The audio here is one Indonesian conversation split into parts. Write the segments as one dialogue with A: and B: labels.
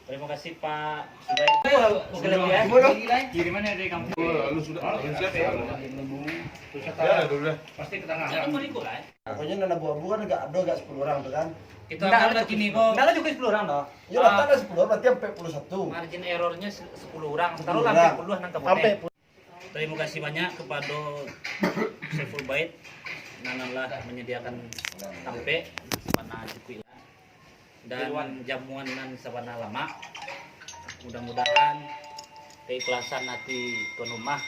A: Terima kasih Pak Sudah. Kirimannya dari kampung.
B: Lalu sudah.
A: Ya, udah. Pasti ke tengah.
C: Pokoknya nana buah-buah kan agak 10 orang tuh kan.
A: Kita akan gini kok.
D: Enggak juga 10 orang toh.
C: Ya datang 10 orang berarti sampai 41.
A: Margin errornya 10 orang. Taruhlah sampai 10 nang kabupaten. Terima kasih banyak kepada Saiful Bait nanalah menyediakan tampe sabana jukui dan jamuan nan sabana lama. Mudah-mudahan keikhlasan hati tuan rumah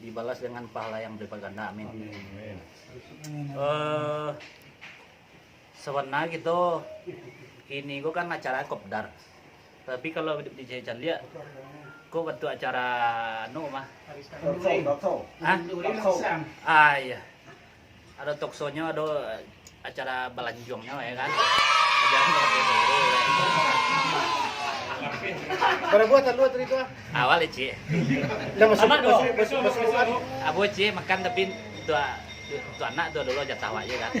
A: dibalas dengan pahala yang berlipat ganda. Amin. Sebenarnya gitu ini gua kan acara kopdar. Tapi kalau di Jalia gua waktu acara mah. Ah iya. Ada talkshow-nya, ada acara balanjongnya ya kan.
D: Berapa buat lu tadi itu?
A: Awal Ci.
D: Udah masuk.
A: Abu Ci makan tapi tuh anak tuh dulu aja tawa aja kan.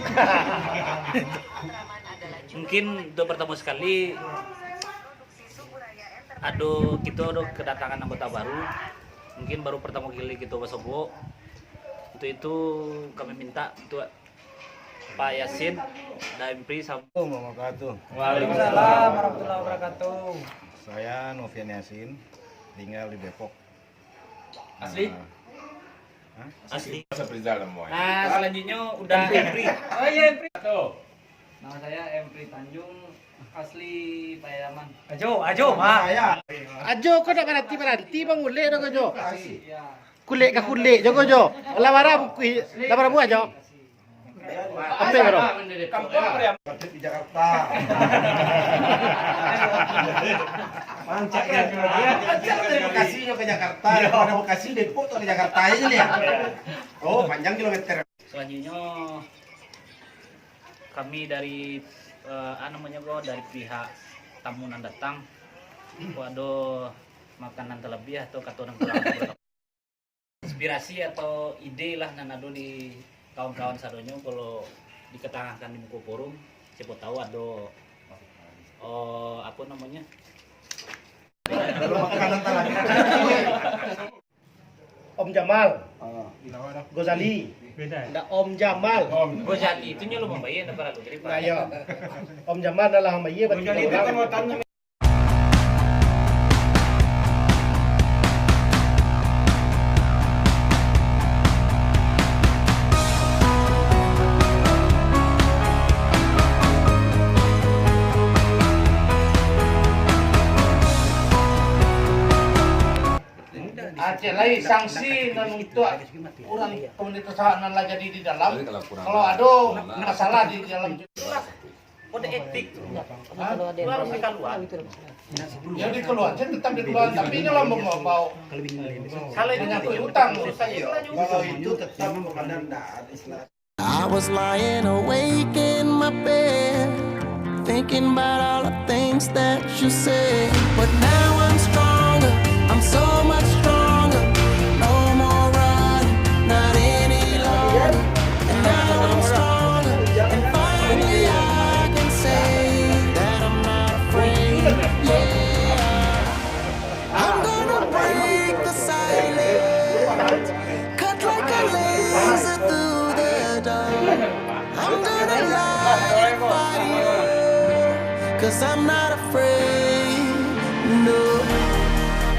A: Mungkin tuh bertemu sekali. Aduh, kita udah kedatangan anggota baru. Mungkin baru pertama kali kita Wasobo. Itu kami minta untuk Pak Yasin dan Pri sama.
D: Waalaikumsalam warahmatullahi wabarakatuh.
E: Saya Novian Yasin, tinggal di Depok.
A: Asli? Asli.
B: Nah,
A: selanjutnya udah Pri.
D: Oh iya, Empri. Nama saya Empri Tanjung, asli Payaman. Ajo,
C: Saya.
D: Ajo, kau nak berhenti bang ulik dong Ajo. Kulik ke kulik, Joko Jo. Lawara buku, lawara buah Jo. Apa bro?
C: Berarti di Jakarta. Mancak ya dia. Dari Bekasi ke Jakarta, dari Bekasi Depok ke Jakarta aja nih ya. Oh, panjang kilometer.
A: Selanjutnya kami dari dari pihak tamu yang datang. Waduh, makanan terlebih atau kata orang kurang inspirasi atau ide lah nanado di kawan-kawan sadonyo kalau diketengahkan di muka forum siapa tahu ada apa namanya
D: Om Jamal. Gozali.
C: Beda.
D: Nggak Om Jamal.
A: Gozali itu nyuruh membayar apa lalu jadi
D: Nah, yo. Om Jamal adalah hamba iya berarti orang. Aceh lain sanksi dan untuk orang komunitas nan lah jadi di dalam. Kalau ada masalah di dalam
A: kode etik lu harus dikeluar
D: ya dikeluar, tetap dikeluar, tapi ini lah mau kalau ini nyangkut utang
C: Kalau itu tetap bukan ada istilah.
F: I was lying awake in my bed, thinking about all the things that you said. But now I'm stronger, I'm so much stronger. No more running, not any longer. And now I'm stronger, and finally I can say that I'm not afraid. Yeah, I'm gonna break the silence, cut like a laser through the dark. I'm gonna light a fire, 'cause I'm not afraid, no.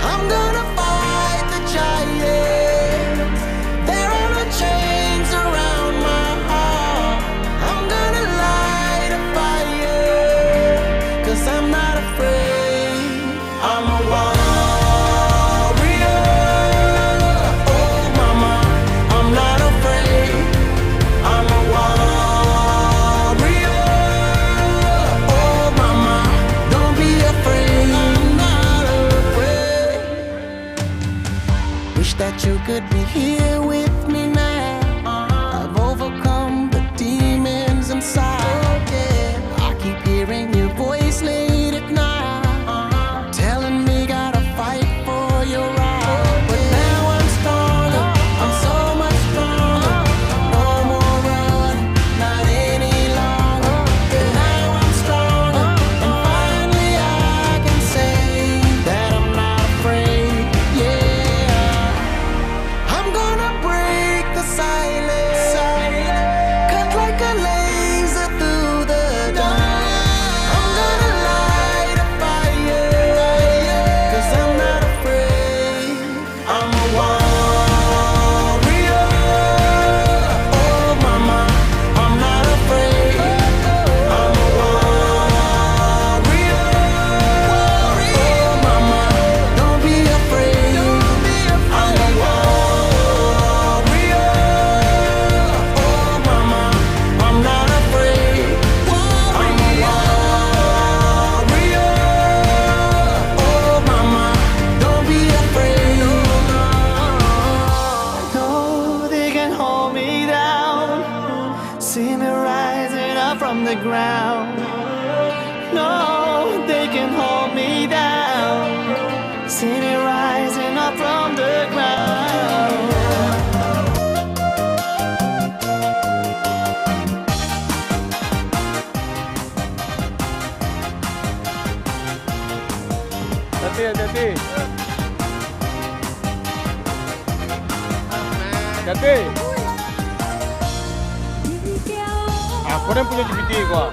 F: I'm gonna fight the giants. There are no chains around my heart. I'm gonna light a fire, 'cause I'm not afraid. I'm a warrior. Oh mama, I'm not afraid. I'm a warrior. Oh mama, don't be afraid. I'm not afraid. Wish that you could be here with me now. I've overcome the demons inside. I keep hearing your voice late at night, telling me gotta fight for your right. But now I'm stronger, I'm so much stronger. No more running, not any longer. See me rising up from the ground. No, they can hold me down. See me rising up from the ground.
E: Hati-hati. Hati. Aku yang punya GPT gua.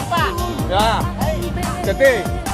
E: Apa? Ya. Hati.